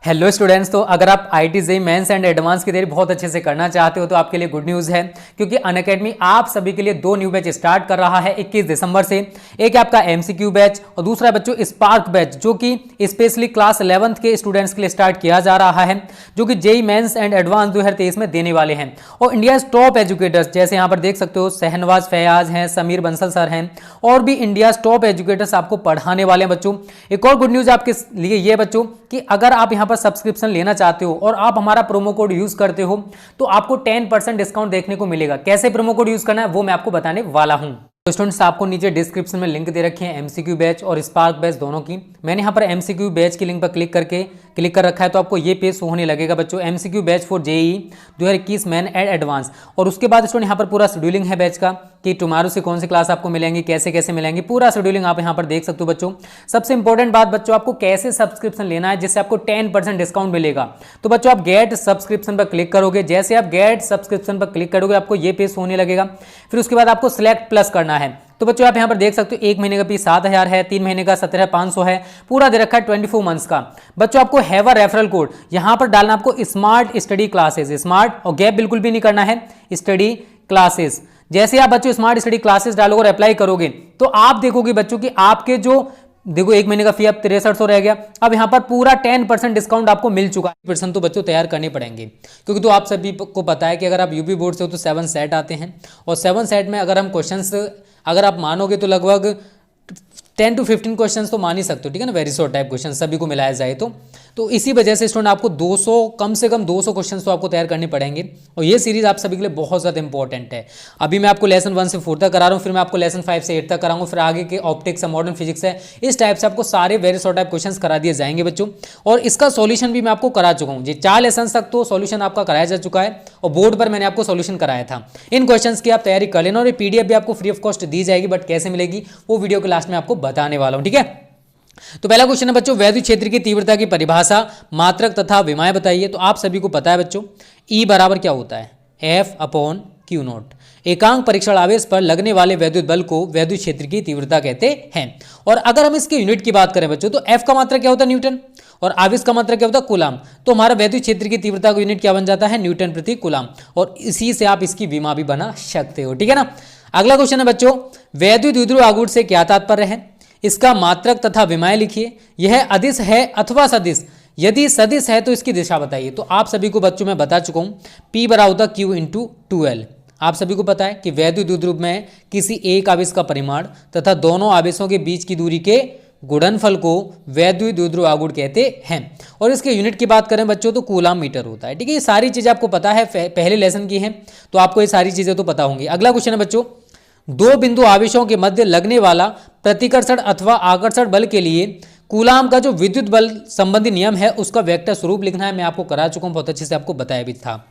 Hello students, तो अगर आप IIT JEE mains and advance की तैयारी बहुत अच्छे से करना चाहते हो तो आपके लिए गुड न्यूज़ है, क्योंकि अनअकैडमी आप सभी के लिए 2 न्यू बैच स्टार्ट कर रहा है 21 दिसंबर से। एक है आपका एमसीक्यू बैच और दूसरा बच्चों स्पार्क बैच, जो कि स्पेशली क्लास 11th के स्टूडेंट्स के लिए स्टार्ट किया जा रहा है, जो कि जेईई मेंस एंड एडवांस 2023 में देने वाले हैं। और इंडिया टॉप एजुकेटर्स, जैसे यहाँ पर देख सकते हो शहनवाज फैयाज हैं, समीर बंसल सर हैं, और भी इंडिया टॉप एजुकेटर्स आपको पढ़ाने वाले हैं बच्चों। एक और गुड न्यूज़ आपके लिए ये बच्चों कि अगर आप यहाँ पर सब्सक्रिप्शन लेना चाहते हो और आप हमारा प्रोमो कोड यूज करते हो तो आपको 10% डिस्काउंट देखने को मिलेगा। कैसे प्रोमो कोड यूज करना है वो मैं आपको बताने वाला हूं। तो स्टूडेंट्स, आपको नीचे डिस्क्रिप्शन में लिंक दे रखे हैं एमसीक्यू बैच और स्पार्क बैच दोनों की। मैंने यहाँ पर एमसीक्यू बैच की लिंक पर क्लिक कर रखा है, तो आपको ये पेज शो होने लगेगा बच्चों, MCQ batch for JEE 2021 main and advance. और उसके बाद स्टूडेंट यहाँ पर पूरा शेड्यूलिंग है बैच का कि टुमारो से कौन सी क्लास आपको मिलेंगी, कैसे कैसे मिलेंगी, पूरा शेड्यूलिंग आप यहाँ पर देख सकते हो बच्चों। सबसे इंपॉर्टेंट बात बच्चों, आपको कैसे सब्सक्रिप्शन लेना है जिससे आपको 10% डिस्काउंट मिलेगा। तो बच्चों आप गेट सब्सक्रिप्शन पर क्लिक करोगे, जैसे आप गेट सब्सक्रिप्शन पर क्लिक करोगे आपको ये पेज होने लगेगा। फिर उसके बाद आपको सिलेक्ट प्लस करना है। तो बच्चों आप यहाँ पर देख सकते हो 1 महीने का फीस 7,000 है, 3 महीने का 17,500 है, पूरा दे रखा है 24 मंथ्स का। बच्चों आपको हैव अ रेफरल कोड यहाँ पर डालना, आपको स्मार्ट स्टडी क्लासेस, स्मार्ट और गैप बिल्कुल भी नहीं करना है, स्टडी क्लासेस। जैसे आप बच्चों स्मार्ट स्टडी क्लासेस डालोगे और अप्लाई करोगे तो आप देखोगे बच्चों कि आपके जो देखो 1 महीने का फी अब 6300 रह गया, अब यहाँ पर पूरा 10% डिस्काउंट आपको मिल चुका है। परसेंट तो बच्चों तैयार करने पड़ेंगे, क्योंकि तो आप सभी को पता है कि अगर आप यूपी बोर्ड से हो तो 7 सेट आते हैं, और 7 सेट में अगर हम क्वेश्चंस अगर आप मानोगे तो लगभग 10 to 15 क्वेश्चंस तो मान ही सकते हो, ठीक है ना, वेरी शॉर्ट टाइप क्वेश्चन सभी को मिलाया जाए तो इसी वजह से स्टूडेंट आपको 200 कम से कम 200 क्वेश्चंस तो आपको तैयार करने पड़ेंगे। और ये सीरीज आप सभी के लिए बहुत ज़्यादा इंपॉर्टेंट है। अभी मैं आपको लेसन 1 से 4 तक करा रहा हूँ, फिर मैं आपको लेसन 5 से 8 तक कराऊंगा, फिर आगे के ऑप्टिक्स है, मॉडर्न फिजिक्स है, इस टाइप से आपको सारे वेरी शॉर्ट टाइप क्वेश्चन करा दिए जाएंगे बच्चों। और इसका सॉल्यूशन भी मैं आपको करा चुका हूँ, जी 4 लेसन तक तो सॉल्यूशन आपका कराया जा चुका है और बोर्ड पर मैंने आपको सॉल्यूशन कराया था। इन क्वेश्चन की आप तैयारी कर लेना, और ये पीडीएफ भी आपको फ्री ऑफ कॉस्ट दी जाएगी, बट कैसे मिलेगी वो वीडियो के लास्ट में आपको बताने वाला हूँ, ठीक है। तो पहला क्वेश्चन है बच्चों, वैद्युत क्षेत्र की तीव्रता की परिभाषा, मात्रक तथा विमाएं बताइए। तो आप सभी को पता है बच्चों E बराबर क्या होता है, F/Q0। एकांक परीक्षण आवेश पर लगने वाले वैद्युत बल को वैद्युत क्षेत्र की तीव्रता कहते हैं। और अगर हम इसके यूनिट की बात करें बच्चों तो F का मात्रक क्या होता है, न्यूटन, और आवेश का मात्रक क्या होता है, कूलाम। तो हमारा वैद्युत क्षेत्र की तीव्रता का यूनिट क्या बन जाता है, न्यूटन प्रति कूलाम, और इसी से आप इसकी विमा भी बना सकते हो, ठीक है ना। अगला क्वेश्चन है बच्चों, वैद्युत द्विध्रुव आघूर्ण से क्या तात्पर्य है, इसका मात्रक तथा विमाएं लिखिए। यह अदिश है अथवा सदिश, यदि सदिश है तो इसकी दिशा बताइए। तो आप सभी को बच्चों मैं बता चुका हूं, P बराबर होता Q × 2L। आप सभी को पता है कि वैद्युत द्विध्रुव में किसी एक आवेश का परिमाण तथा दोनों आवेशों के बीच की दूरी के गुणनफल को वैद्युत द्विध्रुव आघूर्ण कहते हैं। और इसके यूनिट की बात करें बच्चों तो कूलाम मीटर होता है, ठीक है। ये सारी चीजें आपको पता है, पहले लेसन की है तो आपको ये सारी चीजें तो पता होंगी। अगला क्वेश्चन है बच्चों, 2 बिंदु आवेशों के मध्य लगने वाला प्रतिकर्षण अथवा आकर्षण बल के लिए कूलाम का जो विद्युत बल संबंधी नियम है उसका वेक्टर स्वरूप लिखना है। मैं आपको करा चुका हूं, बहुत अच्छे से आपको बताया भी था।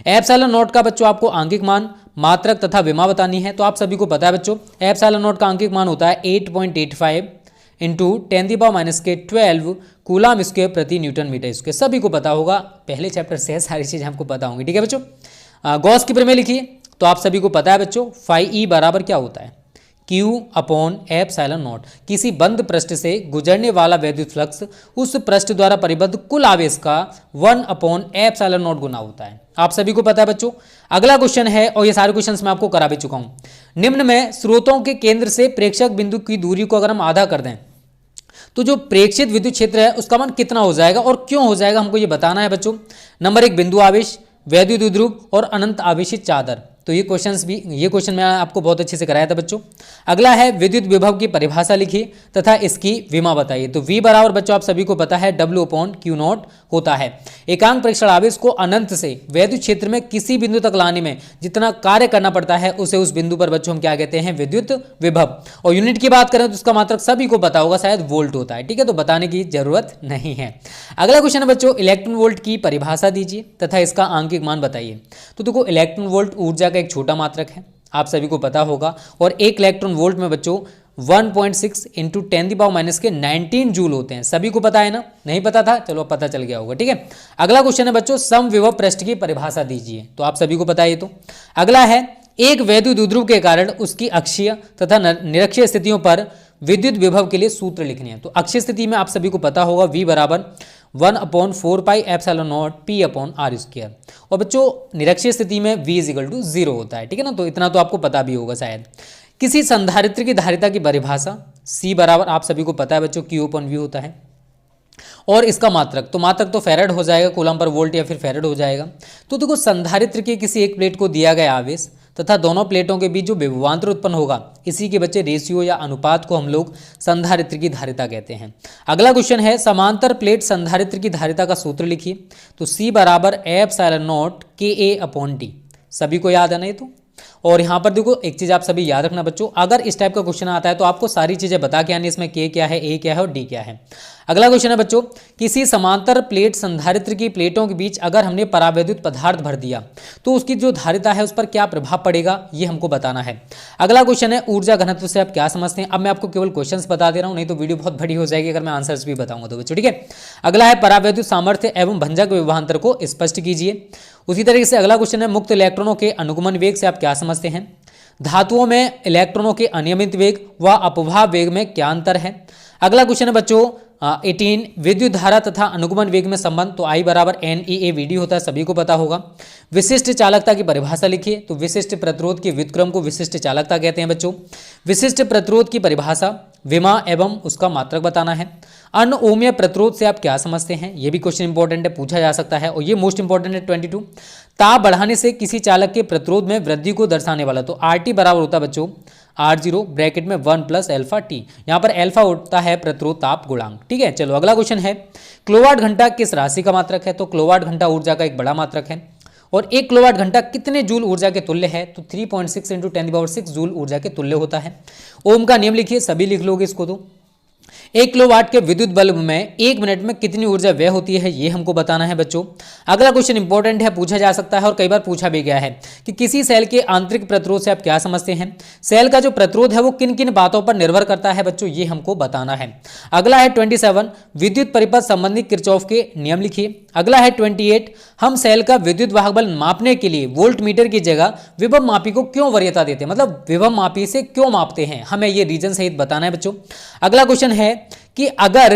एप्सिलॉन नॉट का बच्चों आपको आंकिक मान, मात्रक तथा विमा बतानी है। तो आप सभी को पता है बच्चों एप्सिलॉन नॉट का आंकिक मान होता है 8.85 × 10⁻12 कूलाम स्क्वायर प्रति न्यूटन मीटर स्क्वायर। सभी को पता होगा, पहले चैप्टर से है, सारी चीजें हमको पता होंगी, ठीक है बच्चों। गॉस की प्रमेय लिखिए। तो आप सभी को पता है बच्चों φE बराबर क्या होता है, Q/ε0। किसी बंद पृष्ठ से गुजरने वाला वैद्युत फ्लक्स उस पृष्ठ द्वारा परिबद्ध कुल आवेश का 1/ε0 गुना होता है। आप सभी को पता है बच्चों। अगला क्वेश्चन है, और ये सारे क्वेश्चंस मैं आपको करा भी चुका हूं, निम्न में स्रोतों के केंद्र से प्रेक्षक बिंदु की दूरी को अगर हम आधा कर दें तो जो प्रेक्षित विद्युत क्षेत्र है उसका मान कितना हो जाएगा और क्यों हो जाएगा, हमको ये बताना है बच्चों। नंबर 1 बिंदु आवेश, वैद्युत द्विध्रुव और अनंत आवेशित चादर। तो ये क्वेश्चन मैं आपको बहुत अच्छे से कराया था बच्चों। अगला है विद्युत विभव की परिभाषा लिखिए तथा इसकी विमा बताइए। तो V बराबर बच्चों आप सभी को पता है W/Q0 होता है। एकांक परीक्षण आवेश को अनंत से वैद्युत क्षेत्र में किसी बिंदु तक लाने में जितना कार्य करना पड़ता है उसे उस बिंदु पर बच्चों हम क्या कहते हैं, विद्युत विभव। और यूनिट की बात करें तो उसका मात्रक सभी को पता होगा, शायद वोल्ट होता है, ठीक है, तो बताने की जरूरत नहीं है। अगला क्वेश्चन है बच्चों, इलेक्ट्रॉन वोल्ट की परिभाषा दीजिए तथा इसका आंकिक मान बताइए। तो देखो इलेक्ट्रॉन वोल्ट ऊर्जा एक छोटा मात्रक है, आप सभी को पता होगा, और 1 इलेक्ट्रॉन वोल्ट में बच्चों 1.6 × 10⁻19 जूल होते हैं। सभी को पता है ना, नहीं पता था, चलो पता चल गया होगा, ठीक है। अगला क्वेश्चन है बच्चों, समविभव पृष्ठ की परिभाषा दीजिए। तो आप सभी को पता है। तो अगला है, एक वैद्युत द्विध्रुव के कारण उसकी अक्षीय तथा निरक्षीय स्थितियों पर विद्युत विभव के लिए सूत्र लिखने हैं। तो अक्षीय स्थिति में आप सभी को पता होगा V बराबर 1/4πε0p/r²। और बच्चों निरक्षीय स्थिति में v = 0 होता है, ठीक है ना। तो इतना तो आपको पता भी होगा शायद। किसी संधारित्र की धारिता की परिभाषा, C बराबर आप सभी को पता है बच्चों Q/V होता है। और इसका मात्रक, तो मात्रक तो फैराड हो जाएगा, कूलम पर वोल्ट या फिर फैराड हो जाएगा। तो देखो संधारित्र के किसी एक प्लेट को दिया गया आवेश तथा दोनों प्लेटों के बीच जो विभवांतर उत्पन्न होगा, इसी के बच्चे रेशियो या अनुपात को हम लोग संधारित्र की धारिता कहते हैं। अगला क्वेश्चन है समांतर प्लेट संधारित्र की धारिता का सूत्र लिखिए। तो C बराबर ε0 Ka/t, सभी को याद है ना ये तो। और यहाँ पर देखो एक चीज़ आप सभी याद रखना बच्चों, अगर इस टाइप का क्वेश्चन आता है तो आपको सारी चीज़ें बता के आनी, इसमें K क्या है, A क्या है और D क्या है। अगला क्वेश्चन है बच्चों, किसी समांतर प्लेट संधारित्र की प्लेटों के बीच अगर हमने परावैद्युत पदार्थ भर दिया तो उसकी जो धारिता है उस पर क्या प्रभाव पड़ेगा, ये हमको बताना है। अगला क्वेश्चन है ऊर्जा घनत्व से आप क्या समझते हैं। अब मैं आपको केवल क्वेश्चंस बता दे रहा हूँ, नहीं तो वीडियो बहुत बड़ी हो जाएगी अगर मैं आंसर्स भी बताऊंगा तो बच्चों, ठीक है। अगला है परावैद्युत सामर्थ्य एवं भंजक विभवांतर को स्पष्ट कीजिए। उसी तरीके से अगला क्वेश्चन है मुक्त इलेक्ट्रॉनों के अनुगमन वेग से आप क्या समझते हैं। धातुओं में इलेक्ट्रॉनों के अनियमित वेग व अपवाह वेग में क्या अंतर है। अगला क्वेश्चन है बच्चों 18 विद्युत धारा तथा अनुगमन वेग में संबंध। तो I बराबर NeAVD होता है, सभी को पता होगा। विशिष्ट चालकता की परिभाषा लिखिए। तो विशिष्ट प्रतिरोध के व्युत्क्रम को विशिष्ट चालकता कहते हैं बच्चों। विशिष्ट प्रतिरोध की परिभाषा, विमा एवं उसका मात्रक बताना है। अनओम्य प्रतिरोध से आप क्या समझते हैं, ये भी क्वेश्चन इंपॉर्टेंट है, पूछा जा सकता है। और ये मोस्ट इंपॉर्टेंट है 22, ताप बढ़ाने से किसी चालक के प्रतिरोध में वृद्धि को दर्शाने वाला। तो RT बराबर होता है बच्चों R0 ब्रैकेट में 1 + αT। यहाँ पर अल्फा होता है प्रतिरोध ताप गुणांक, ठीक है। चलो अगला क्वेश्चन है किलोवाट घंटा किस राशि का मात्रक है। तो किलोवाट घंटा ऊर्जा का एक बड़ा मात्रक है। और 1 किलोवाट घंटा कितने जूल ऊर्जा के तुल्य है। तो 3.6 × 10⁶ जूल ऊर्जा के तुल्य होता है। ओम का नियम लिखिए, सभी लिख लोगे इसको। तो 1 किलोवाट के विद्युत बल्ब में 1 मिनट में कितनी ऊर्जा व्यय होती है, ये हमको बताना है बच्चों। अगला क्वेश्चन इंपॉर्टेंट है, पूछा जा सकता है और कई बार पूछा भी गया है कि किसी सेल के आंतरिक प्रतिरोध से आप क्या समझते हैं। सेल का जो प्रतिरोध है वो किन किन बातों पर निर्भर करता है बच्चों, ये हमको बताना है। अगला है 27 विद्युत परिपथ संबंधी किरचॉफ के नियम लिखिए। अगला है 28 हम सेल का विद्युत वाहक बल मापने के लिए वोल्ट मीटर की जगह विभव मापी को क्यों वरीयता देते हैं, मतलब विभव मापी से क्यों मापते हैं, हमें ये रीजन सहित बताना है बच्चों। अगला क्वेश्चन है कि अगला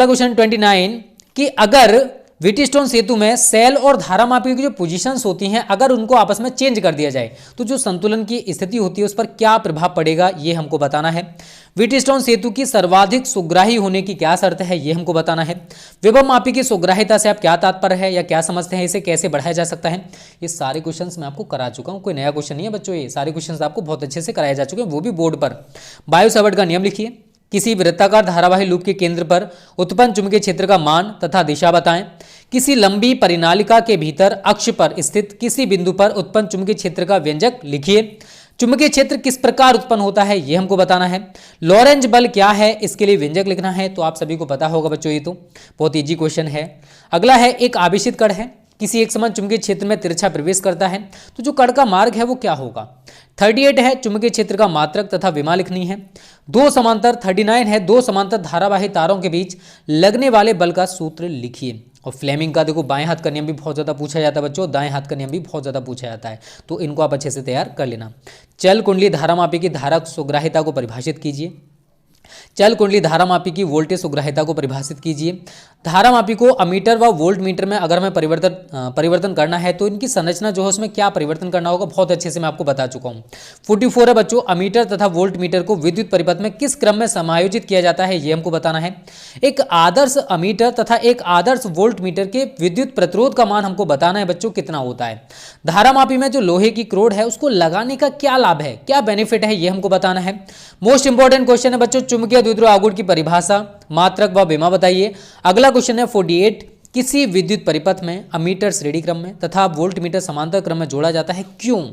क्वेश्चन 29 कि अगर व्हीटस्टोन सेतु में सेल और धारा मापी की जो पोजीशंस होती हैं अगर उनको आपस में चेंज कर दिया जाए तो जो संतुलन की स्थिति होती है उस पर क्या प्रभाव पड़ेगा, ये हमको बताना है। व्हीटस्टोन सेतु की सर्वाधिक सुग्राही होने की क्या शर्त है, ये हमको बताना है। विभव मापी की सुग्राहिता से आप क्या तात्पर्य है या क्या समझते हैं, इसे कैसे बढ़ाया जा सकता है। ये सारे क्वेश्चंस मैं आपको करा चुका हूँ, कोई नया क्वेश्चन नहीं है बच्चों, ये सारे क्वेश्चंस आपको बहुत अच्छे से कराए जा चुके हैं, वो भी बोर्ड पर। बायो-सावर्ट का नियम लिखिए। किसी वृत्ताकार धारावाही लूप के केंद्र पर उत्पन्न चुंबकीय क्षेत्र का मान तथा दिशा बताएं। किसी लंबी परिनालिका के भीतर अक्ष पर स्थित किसी बिंदु पर उत्पन्न चुंबकीय क्षेत्र का व्यंजक लिखिए। चुंबकीय क्षेत्र किस प्रकार उत्पन्न होता है, यह हमको बताना है। लॉरेंज बल क्या है, इसके लिए व्यंजक लिखना है। तो आप सभी को पता होगा बच्चों, ये तो बहुत इजी क्वेश्चन है। अगला है एक आवेशित कण है, किसी एक समान चुंबकीय क्षेत्र में तिरछा प्रवेश करता है, तो जो कण का मार्ग है वो क्या होगा। 38 है चुंबकीय क्षेत्र का मात्रक तथा विमा लिखनी है। 39 है दो समांतर धारावाही तारों के बीच लगने वाले बल का सूत्र लिखिए। और फ्लेमिंग का देखो बाएं हाथ का नियम भी बहुत ज़्यादा पूछा जाता है बच्चों, दाएं हाथ का नियम भी बहुत ज़्यादा पूछा जाता है, तो इनको आप अच्छे से तैयार कर लेना। चल कुंडली धारामापी की धारा सुग्राहिता को परिभाषित कीजिए। चल कुंडली धारामापी की वोल्टेज सुग्राहिता को परिभाषित कीजिए। धारामापी को अमीटर व वोल्ट मीटर में अगर हमें परिवर्तन करना है तो इनकी संरचना जो है उसमें क्या परिवर्तन करना होगा, बहुत अच्छे से मैं आपको बता चुका हूँ। 44 है बच्चों अमीटर तथा वोल्ट मीटर को विद्युत परिपथ में किस क्रम में समायोजित किया जाता है, ये हमको बताना है। एक आदर्श अमीटर तथा एक आदर्श वोल्ट मीटर के विद्युत प्रतिरोध का मान हमको बताना है बच्चों कितना होता है। धारामापी में जो लोहे की क्रोड है उसको लगाने का क्या लाभ है, क्या बेनिफिट है, ये हमको बताना है। मोस्ट इंपॉर्टेंट क्वेश्चन है बच्चों चुंबकीय द्विध्रुव आघूर्ण की परिभाषा, मात्रक व विमा बताइए। अगला क्वेश्चन है 48 किसी विद्युत परिपथ में अमीटर श्रेणी क्रम में तथा वोल्ट मीटर समांतर क्रम में जोड़ा जाता है, क्यों।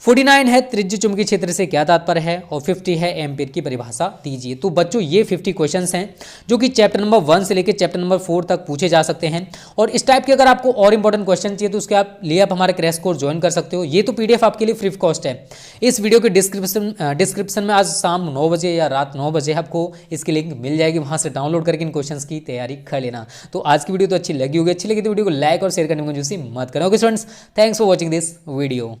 49 है त्रिज्य चुंबकीय क्षेत्र से क्या तात्पर्य है, और 50 है एम्पीयर की परिभाषा दीजिए। तो बच्चों ये 50 क्वेश्चंस हैं जो कि चैप्टर नंबर 1 से लेकर चैप्टर नंबर 4 तक पूछे जा सकते हैं। और इस टाइप के अगर आपको और इंपॉर्टेंट क्वेश्चन चाहिए तो उसके लिए आप हमारे क्रैश कोर्स ज्वाइन कर सकते हो। ये तो पीडीएफ आपके लिए फ्री ऑफ कॉस्ट है। इस वीडियो के डिस्क्रिप्शन में आज शाम 9 बजे या रात 9 बजे आपको इसकी लिंक मिल जाएगी, वहाँ से डाउनलोड करके इन क्वेश्चन की तैयारी कर लेना। तो आज की वीडियो तो अच्छी लगी होगी, अच्छी लगी तो वीडियो को लाइक और शेयर करने में मत करो। Okay students, thanks for watching this video.